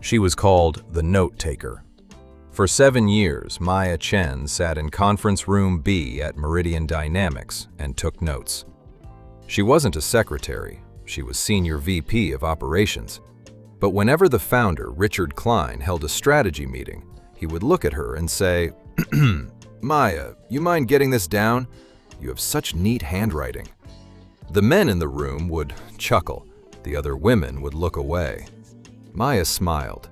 She was called the Note Taker. For 7 years, Maya Chen sat in Conference Room B at Meridian Dynamics and took notes. She wasn't a secretary, she was Senior VP of Operations. But whenever the founder, Richard Klein, held a strategy meeting, he would look at her and say, "Maya, you mind getting this down? You have such neat handwriting." The men in the room would chuckle, the other women would look away. Maya smiled.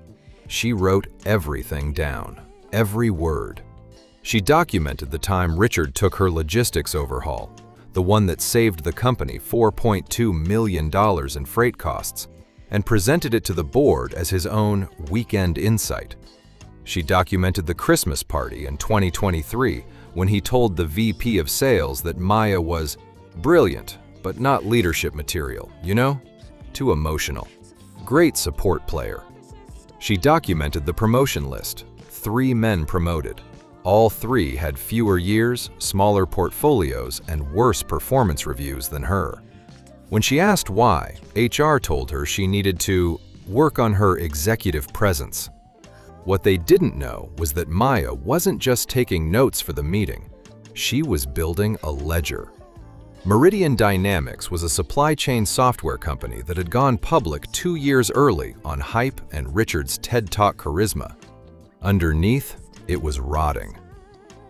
She wrote everything down, every word. She documented the time Richard took her logistics overhaul, the one that saved the company $4.2 million in freight costs, and presented it to the board as his own weekend insight. She documented the Christmas party in 2023 when he told the VP of sales that Maya was brilliant, but not leadership material, too emotional. Great support player. She documented the promotion list. 3 men promoted. All 3 had fewer years, smaller portfolios, and worse performance reviews than her. When she asked why, HR told her she needed to work on her executive presence. What they didn't know was that Maya wasn't just taking notes for the meeting. She was building a ledger. Meridian Dynamics was a supply chain software company that had gone public 2 years early on hype and Richard's TED Talk charisma. Underneath, it was rotting.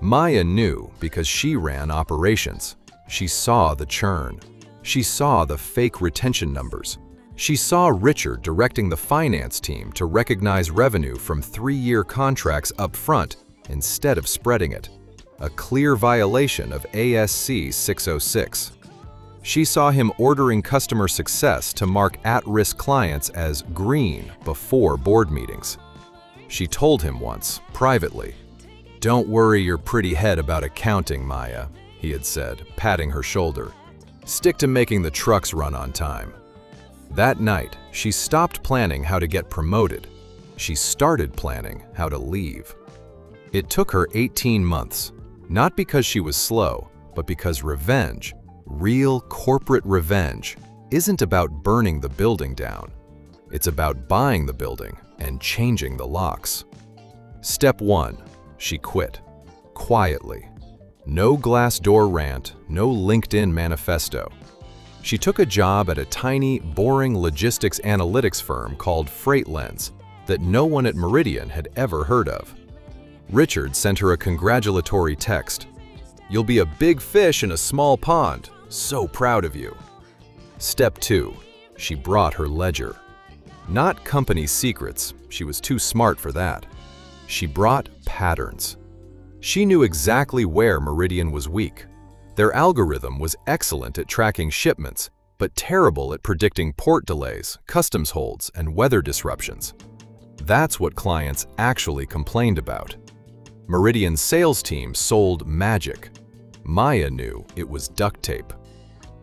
Maya knew because she ran operations. She saw the churn. She saw the fake retention numbers. She saw Richard directing the finance team to recognize revenue from 3-year contracts up front instead of spreading it, a clear violation of ASC 606. She saw him ordering customer success to mark at-risk clients as green before board meetings. She told him once, privately, "Don't worry your pretty head about accounting, Maya," he had said, patting her shoulder. "Stick to making the trucks run on time." That night, she stopped planning how to get promoted. She started planning how to leave. It took her 18 months, not because she was slow, but because revenge, real corporate revenge, isn't about burning the building down. It's about buying the building and changing the locks. Step 1, she quit. Quietly. No Glassdoor rant, no LinkedIn manifesto. She took a job at a tiny, boring logistics analytics firm called FreightLens that no one at Meridian had ever heard of. Richard sent her a congratulatory text. "You'll be a big fish in a small pond. So proud of you." Step 2, she brought her ledger. Not company secrets, she was too smart for that. She brought patterns. She knew exactly where Meridian was weak. Their algorithm was excellent at tracking shipments, but terrible at predicting port delays, customs holds, and weather disruptions. That's what clients actually complained about. Meridian's sales team sold magic. Maya knew it was duct tape.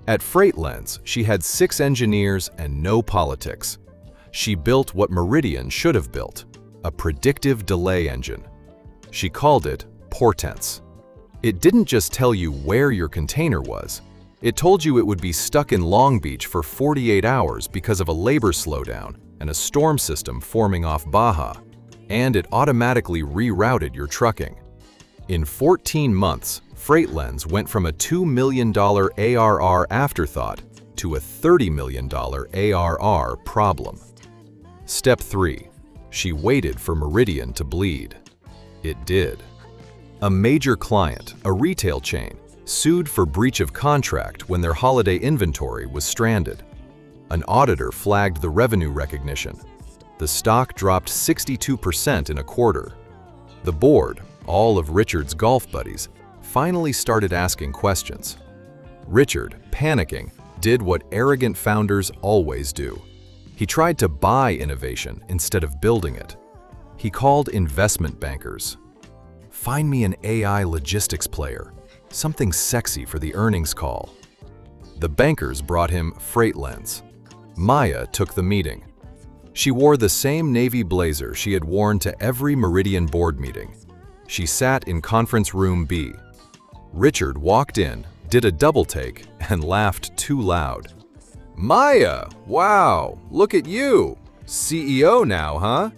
At FreightLens, she had 6 engineers and no politics. She built what Meridian should have built, a predictive delay engine. She called it Portents. It didn't just tell you where your container was. It told you it would be stuck in Long Beach for 48 hours because of a labor slowdown and a storm system forming off Baja, and it automatically rerouted your trucking. In 14 months, FreightLens went from a $2 million ARR afterthought to a $30 million ARR problem. Step 3. She waited for Meridian to bleed. It did. A major client, a retail chain, sued for breach of contract when their holiday inventory was stranded. An auditor flagged the revenue recognition. The stock dropped 62% in a quarter. The board, all of Richard's golf buddies, finally started asking questions. Richard, panicking, did what arrogant founders always do. He tried to buy innovation instead of building it. He called investment bankers. "Find me an AI logistics player, something sexy for the earnings call." The bankers brought him FreightLens. Maya took the meeting. She wore the same navy blazer she had worn to every Meridian board meeting. She sat in Conference Room B. Richard walked in, did a double take, and laughed too loud. "Maya, wow, look at you. CEO now, huh?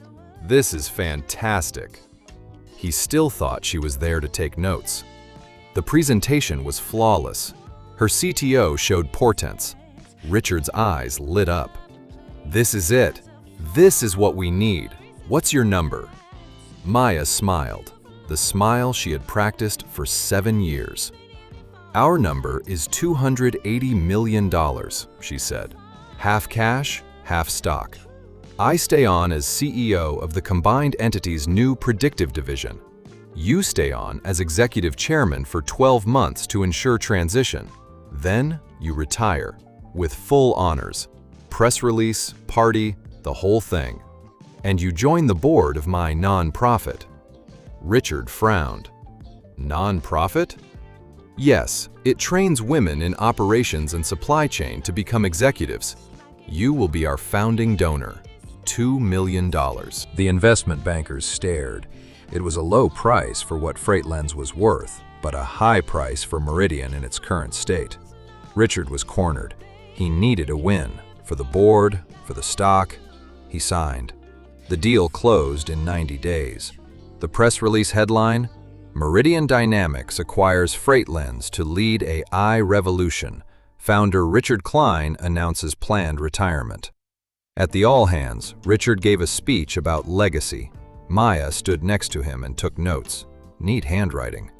This is fantastic. He still thought she was there to take notes. The presentation was flawless. Her CTO showed portents. Richard's eyes lit up. This is it. This is what we need. What's your number? Maya smiled, the smile she had practiced for 7 years. Our number is $280 million, she said. Half cash, half stock. I stay on as CEO of the combined entity's new predictive division. You stay on as executive chairman for 12 months to ensure transition. Then you retire, with full honors. Press release, party, the whole thing. And you join the board of my non-profit. Richard frowned. Non-profit? Yes, it trains women in operations and supply chain to become executives. You will be our founding donor. $2 million. The investment bankers stared. It was a low price for what Freightlens was worth, but a high price for Meridian in its current state. Richard was cornered. He needed a win. For the board, for the stock. He signed. The deal closed in 90 days. The press release headline, Meridian Dynamics acquires Freightlens to lead AI revolution. Founder Richard Klein announces planned retirement. At the all-hands, Richard gave a speech about legacy. Maya stood next to him and took notes. Neat handwriting.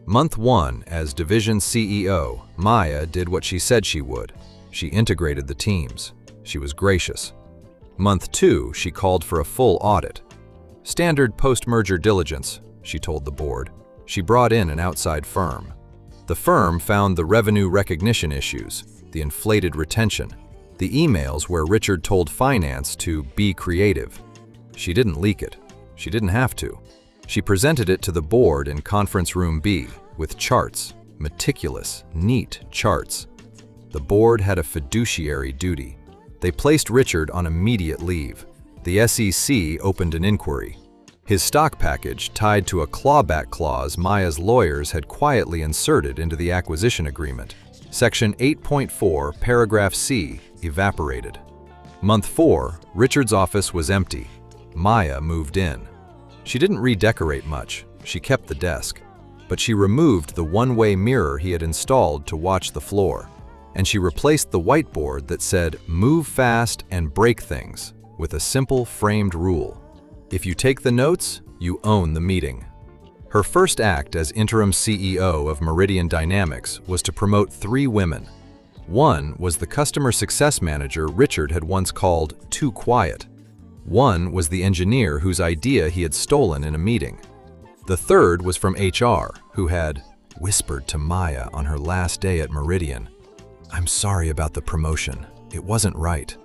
Month 1, as division CEO, Maya did what she said she would. She integrated the teams. She was gracious. Month 2, she called for a full audit. Standard post-merger diligence, she told the board. She brought in an outside firm. The firm found the revenue recognition issues, the inflated retention, the emails where Richard told finance to be creative. She didn't leak it. She didn't have to. She presented it to the board in conference room B with charts, meticulous, neat charts. The board had a fiduciary duty. They placed Richard on immediate leave. The SEC opened an inquiry. His stock package, tied to a clawback clause Maya's lawyers had quietly inserted into the acquisition agreement. Section 8.4, paragraph C, evaporated. Month 4, Richard's office was empty. Maya moved in. She didn't redecorate much. She kept the desk. But she removed the one-way mirror he had installed to watch the floor. And she replaced the whiteboard that said, "Move fast and break things," with a simple framed rule. If you take the notes, you own the meeting. Her first act as interim CEO of Meridian Dynamics was to promote 3 women. One was the customer success manager Richard had once called too quiet. One was the engineer whose idea he had stolen in a meeting. The third was from HR, who had whispered to Maya on her last day at Meridian, "I'm sorry about the promotion. It wasn't right."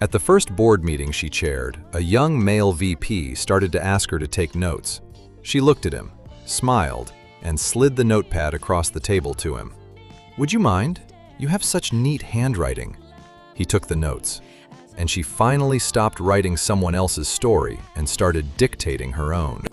At the first board meeting she chaired, a young male VP started to ask her to take notes. She looked at him, smiled, and slid the notepad across the table to him. "Would you mind? You have such neat handwriting." He took the notes, and she finally stopped writing someone else's story and started dictating her own.